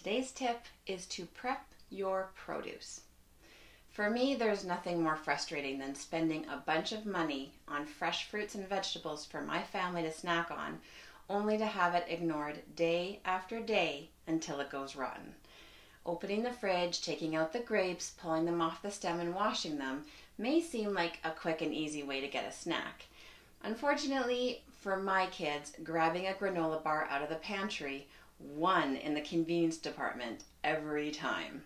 Today's tip is to prep your produce. For me, there's nothing more frustrating than spending a bunch of money on fresh fruits and vegetables for my family to snack on, only to have it ignored day after day until it goes rotten. Opening the fridge, taking out the grapes, pulling them off the stem and washing them may seem like a quick and easy way to get a snack. Unfortunately, for my kids, grabbing a granola bar out of the pantry won in the convenience department every time.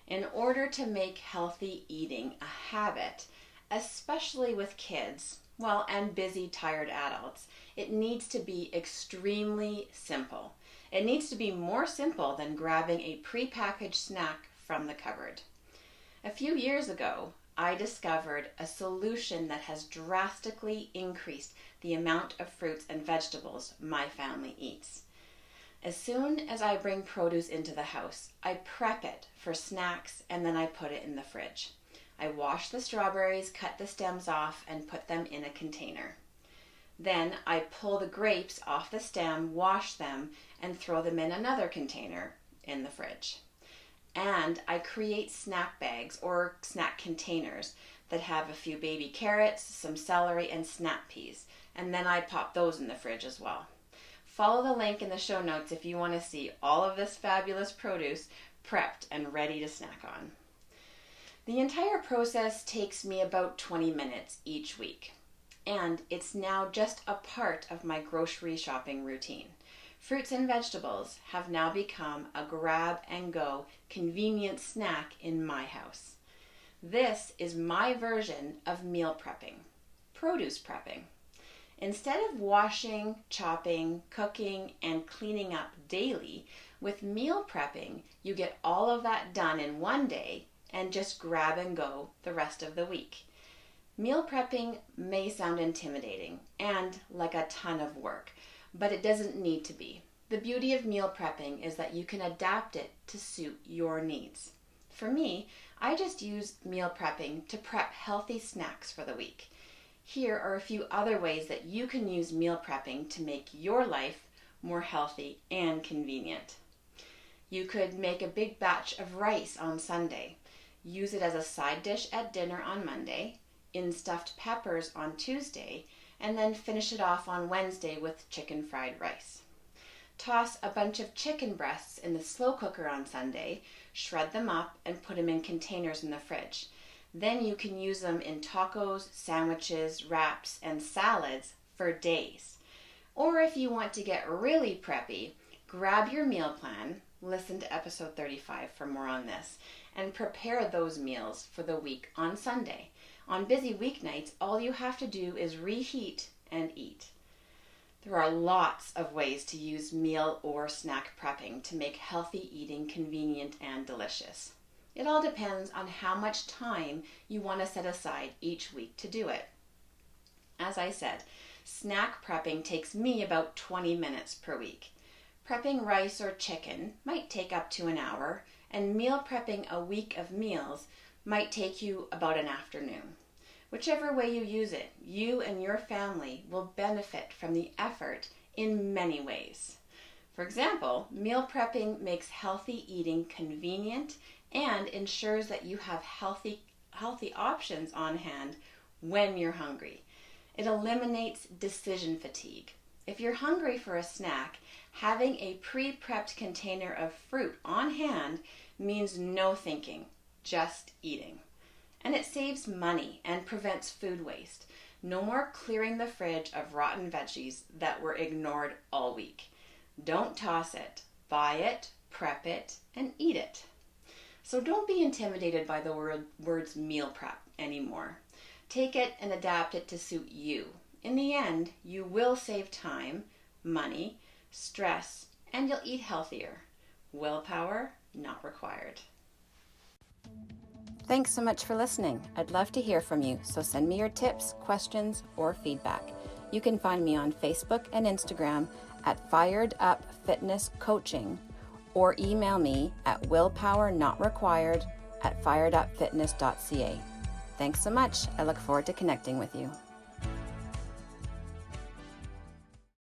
In order to make healthy eating a habit, especially with kids, and busy, tired adults, it needs to be extremely simple. It needs to be more simple than grabbing a prepackaged snack from the cupboard. A few years ago, I discovered a solution that has drastically increased the amount of fruits and vegetables my family eats. As soon as I bring produce into the house, I prep it for snacks and then I put it in the fridge. I wash the strawberries, cut the stems off, and put them in a container. Then I pull the grapes off the stem, wash them, and throw them in another container in the fridge. And I create snack bags or snack containers that have a few baby carrots, some celery, and snap peas. And then I pop those in the fridge as well. Follow the link in the show notes if you want to see all of this fabulous produce prepped and ready to snack on. The entire process takes me about 20 minutes each week, and it's now just a part of my grocery shopping routine. Fruits and vegetables have now become a grab-and-go convenient snack in my house. This is my version of meal prepping, produce prepping. Instead of washing, chopping, cooking, and cleaning up daily, with meal prepping, you get all of that done in one day and just grab and go the rest of the week. Meal prepping may sound intimidating and like a ton of work, but it doesn't need to be. The beauty of meal prepping is that you can adapt it to suit your needs. For me, I just use meal prepping to prep healthy snacks for the week. Here are a few other ways that you can use meal prepping to make your life more healthy and convenient. You could make a big batch of rice on Sunday, use it as a side dish at dinner on Monday, in stuffed peppers on Tuesday, and then finish it off on Wednesday with chicken fried rice. Toss a bunch of chicken breasts in the slow cooker on Sunday, shred them up, and put them in containers in the fridge. Then you can use them in tacos, sandwiches, wraps, and salads for days. Or if you want to get really preppy, grab your meal plan, listen to episode 35 for more on this, and prepare those meals for the week on Sunday. On busy weeknights, all you have to do is reheat and eat. There are lots of ways to use meal or snack prepping to make healthy eating convenient and delicious. It all depends on how much time you want to set aside each week to do it. As I said, snack prepping takes me about 20 minutes per week. Prepping rice or chicken might take up to an hour, and meal prepping a week of meals might take you about an afternoon. Whichever way you use it, you and your family will benefit from the effort in many ways. For example, meal prepping makes healthy eating convenient and ensures that you have healthy options on hand when you're hungry. It eliminates decision fatigue. If you're hungry for a snack, having a pre-prepped container of fruit on hand means no thinking, just eating. And it saves money and prevents food waste. No more clearing the fridge of rotten veggies that were ignored all week. Don't toss it. Buy it, prep it, and eat it. So don't be intimidated by the words meal prep anymore. Take it and adapt it to suit you. In the end, you will save time, money, stress, and you'll eat healthier. Willpower not required. Thanks so much for listening. I'd love to hear from you, so send me your tips, questions, or feedback. You can find me on Facebook and Instagram at Fired Up Fitness Coaching, or email me at willpowernotrequired@firedupfitness.ca. Thanks so much. I look forward to connecting with you.